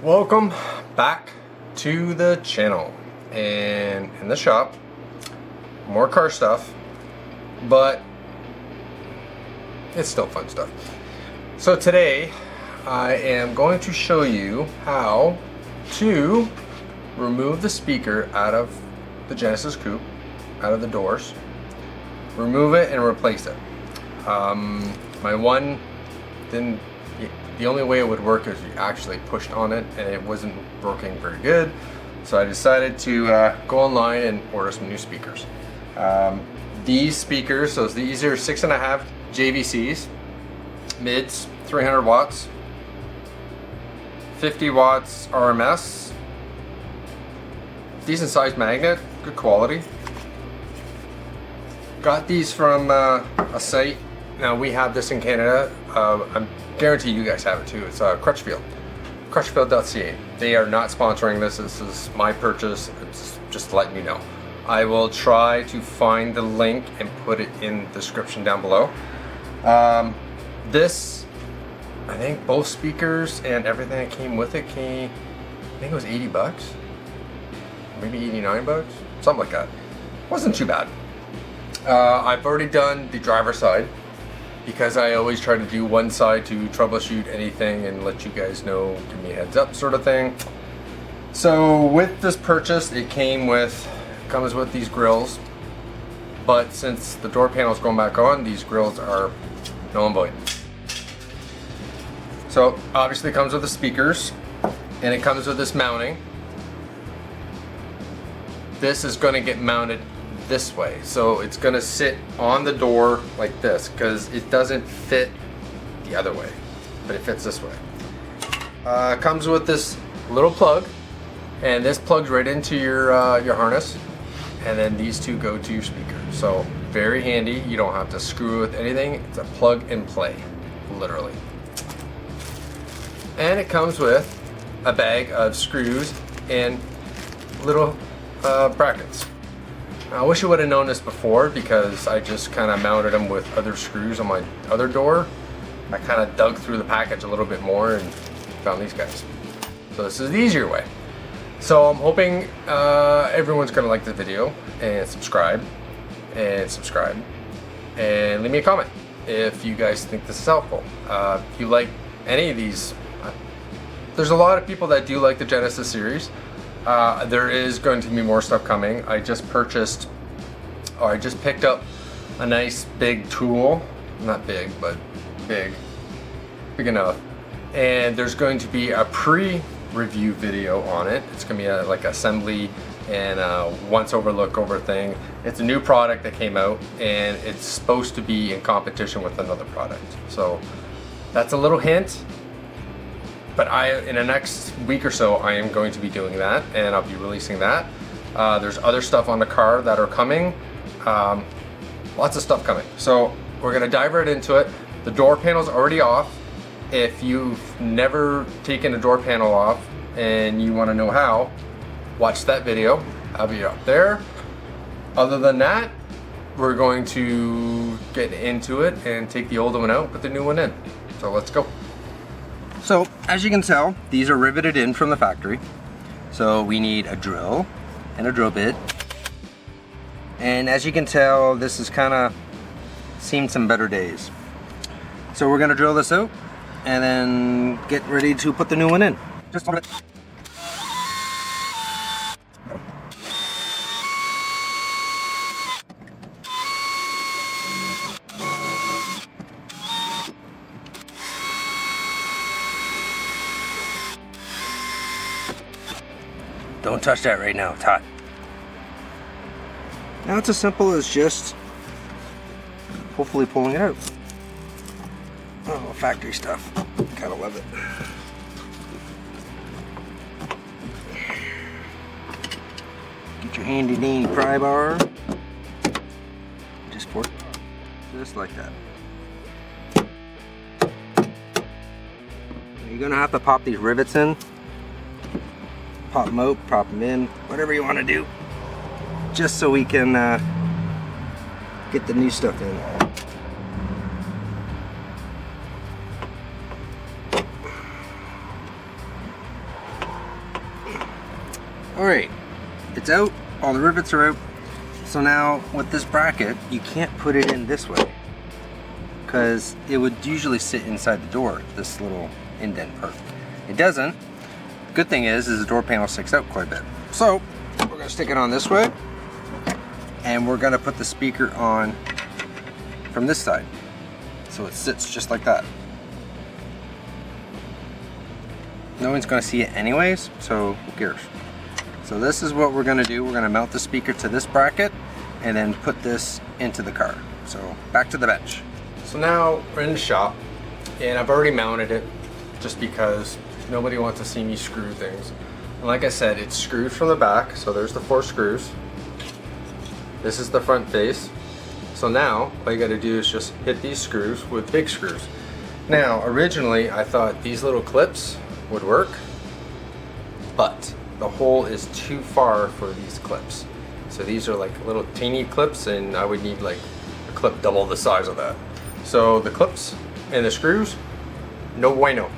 Welcome back to the channel, and in the shop more car stuff, but it's still fun stuff. So today I am going to show you how to remove the speaker out of the Genesis Coupe, out of the doors, remove it and replace it. My one didn't. The only way it would work is you actually pushed on it, and it wasn't working very good. So I decided to go online and order some new speakers. These speakers, so these are 6.5 JVCs, mids, 300 watts, 50 watts RMS, decent sized magnet, good quality. Got these from a site. Now we have this in Canada. I'm guarantee you guys have it too. It's Crutchfield, crutchfield.ca. They are not sponsoring this. This is my purchase. It's just letting you know. I will try to find the link and put it in the description down below. This, I think both speakers and everything that came with it I think it was 80 bucks, maybe 89 bucks, something like that. Wasn't too bad. I've already done the driver's side, because I always try to do one side to troubleshoot anything and let you guys know, give me a heads up sort of thing. So with this purchase, it comes with these grills, but since the door panel is going back on, these grills are null and void. So obviously it comes with the speakers, and it comes with this mounting. This is going to get mounted this way, so it's gonna sit on the door like this because it doesn't fit the other way, but it fits this way. Comes with this little plug, and this plugs right into your harness, and then these two go to your speaker. So very handy. You don't have to screw with anything. It's a plug and play, literally. And it comes with a bag of screws and little brackets. I wish I would have known this before, because I just kind of mounted them with other screws on my other door. I kind of dug through the package a little bit more and found these guys. So this is the easier way. So I'm hoping everyone's going to like the video and subscribe and leave me a comment if you guys think this is helpful. If you like any of these, there's a lot of people that do like the Genesis series. There is going to be more stuff coming. I just picked up a nice big tool. Not big, but big enough. And there's going to be a pre-review video on it. It's going to be like assembly and once over look over thing. It's a new product that came out, and it's supposed to be in competition with another product. So that's a little hint. But in the next week or so, I am going to be doing that, and I'll be releasing that. There's other stuff on the car that are coming. Lots of stuff coming. So we're gonna dive right into it. The door panel's already off. If you've never taken a door panel off and you wanna know how, watch that video. I'll be up there. Other than that, we're going to get into it and take the old one out, put the new one in. So let's go. So, as you can tell, these are riveted in from the factory. So we need a drill and a drill bit. And as you can tell, this has kind of seen some better days. So we're gonna drill this out and then get ready to put the new one in. Just a minute. Don't touch that right now, it's hot. Now it's as simple as just hopefully pulling it out. Oh, factory stuff. Kind of love it. Get your handy dandy pry bar. Just force it just like that. You're gonna have to pop these rivets in. Pop them out, prop them in, whatever you want to do, just so we can get the new stuff in. Alright, it's out, all the rivets are out. So now with this bracket, you can't put it in this way because it would usually sit inside the door, this little indent part. It doesn't. Good thing is the door panel sticks out quite a bit. So we're going to stick it on this way, and we're going to put the speaker on from this side. So it sits just like that. No one's going to see it anyways, so who cares? So this is what we're going to do. We're going to mount the speaker to this bracket and then put this into the car. So back to the bench. So now we're in the shop, and I've already mounted it just because nobody wants to see me screw things. And like I said, it's screwed from the back, so there's the 4 screws. This is the front face. So now all you got to do is just hit these screws with big screws. Now originally I thought these little clips would work, but the hole is too far for these clips. So these are like little teeny clips, and I would need like a clip double the size of that. So the clips and the screws, no bueno.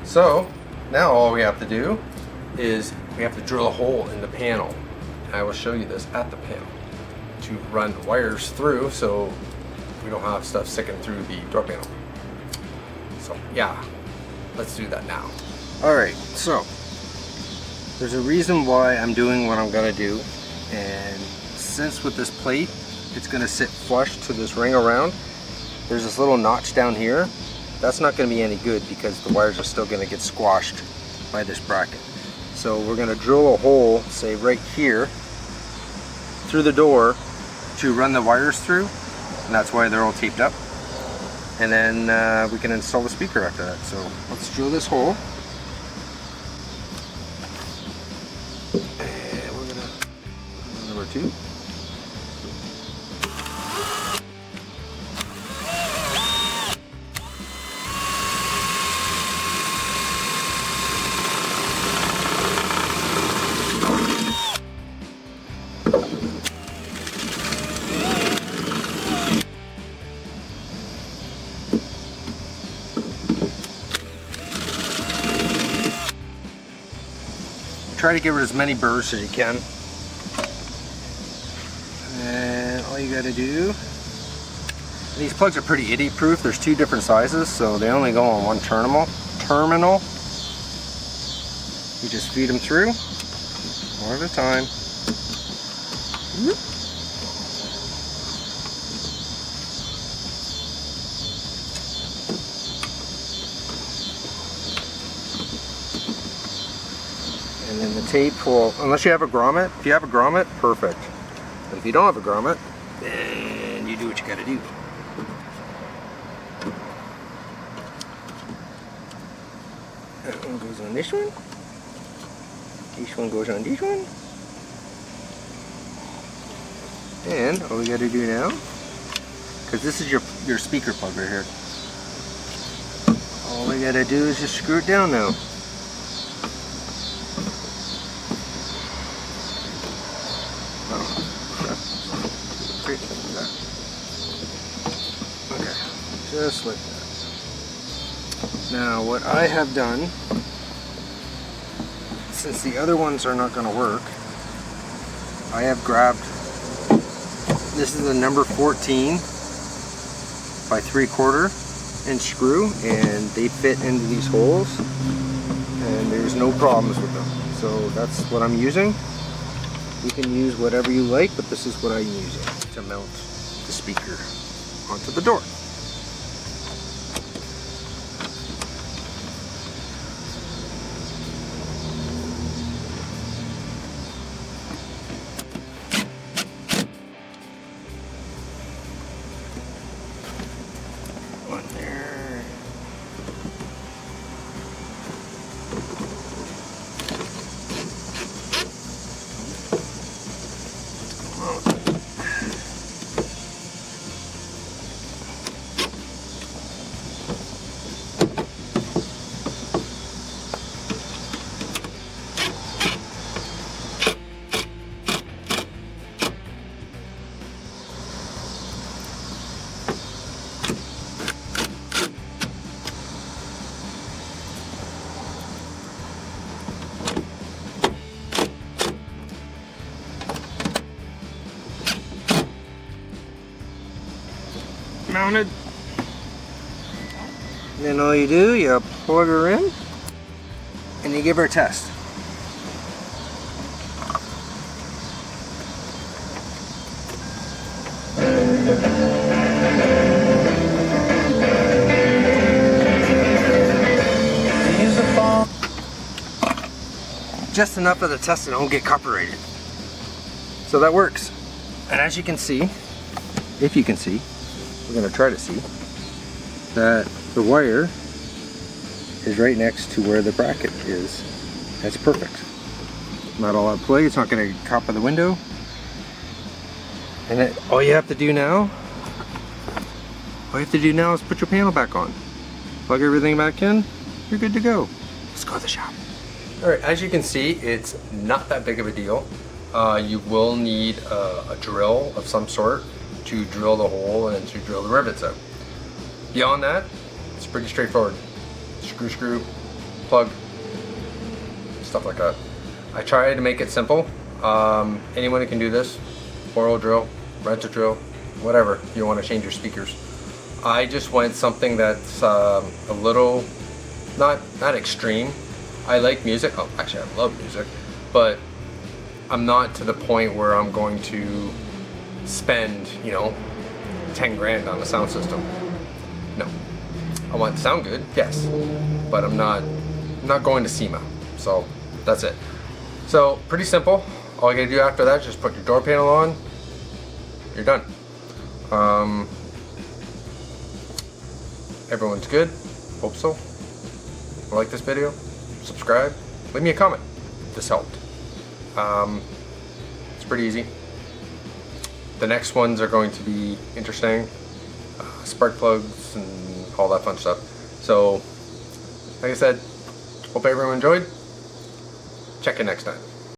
So now all we have to do is we have to drill a hole in the panel. And I will show you this at the panel to run wires through so we don't have stuff sticking through the door panel. So yeah, let's do that now. Alright, so there's a reason why I'm doing what I'm gonna do, and since with this plate it's gonna sit flush to this ring around, there's this little notch down here. That's not gonna be any good because the wires are still gonna get squashed by this bracket. So we're gonna drill a hole, say right here, through the door to run the wires through, and that's why they're all taped up. And then we can install the speaker after that. So let's drill this hole. And we're gonna put number 2. Try to get rid of as many burrs as you can. And all you gotta do, these plugs are pretty idiot proof. There's 2 different sizes, so they only go on one terminal. You just feed them through, one at a time. And then the tape will, unless you have a grommet, if you have a grommet, perfect. But if you don't have a grommet, then you do what you gotta do. That one goes on this one. This one goes on this one. And all we gotta do now, because this is your speaker plug right here. All we gotta do is just screw it down now. Okay, just like that. Now what I have done, since the other ones are not going to work, I have grabbed, this is a number 14 by 3/4 inch screw, and they fit into these holes and there's no problems with them. So that's what I'm using. You can use whatever you like, but this is what I'm using to mount the speaker onto the door. One there. mounted. And then all you do, you plug her in and you give her a test. Just enough of the test and don't get copyrighted. So that works. And as you can see, if you can see, we're gonna try to see, that the wire is right next to where the bracket is. That's perfect. Not all out play, it's not gonna copper the window. And then all you have to do now is put your panel back on. Plug everything back in, you're good to go. Let's go to the shop. Alright, as you can see, it's not that big of a deal. You will need a drill of some sort to drill the hole and to drill the rivets out. Beyond that, it's pretty straightforward. Screw, plug, stuff like that. I try to make it simple. Anyone can do this. 4-hole drill, rent a drill, whatever you want to change your speakers. I just went something that's a little, not extreme. I like music. Oh, actually, I love music, but I'm not to the point where I'm going to spend, 10 grand on a sound system. No. I want it to sound good, yes, but I'm not going to SEMA. So that's it. So pretty simple. All you gotta do after that is just put your door panel on. You're done. Everyone's good. Hope so. Like this video, subscribe, leave me a comment if this helped. It's pretty easy. The next ones are going to be interesting. Spark plugs and all that fun stuff. So, like I said, hope everyone enjoyed. Check you next time.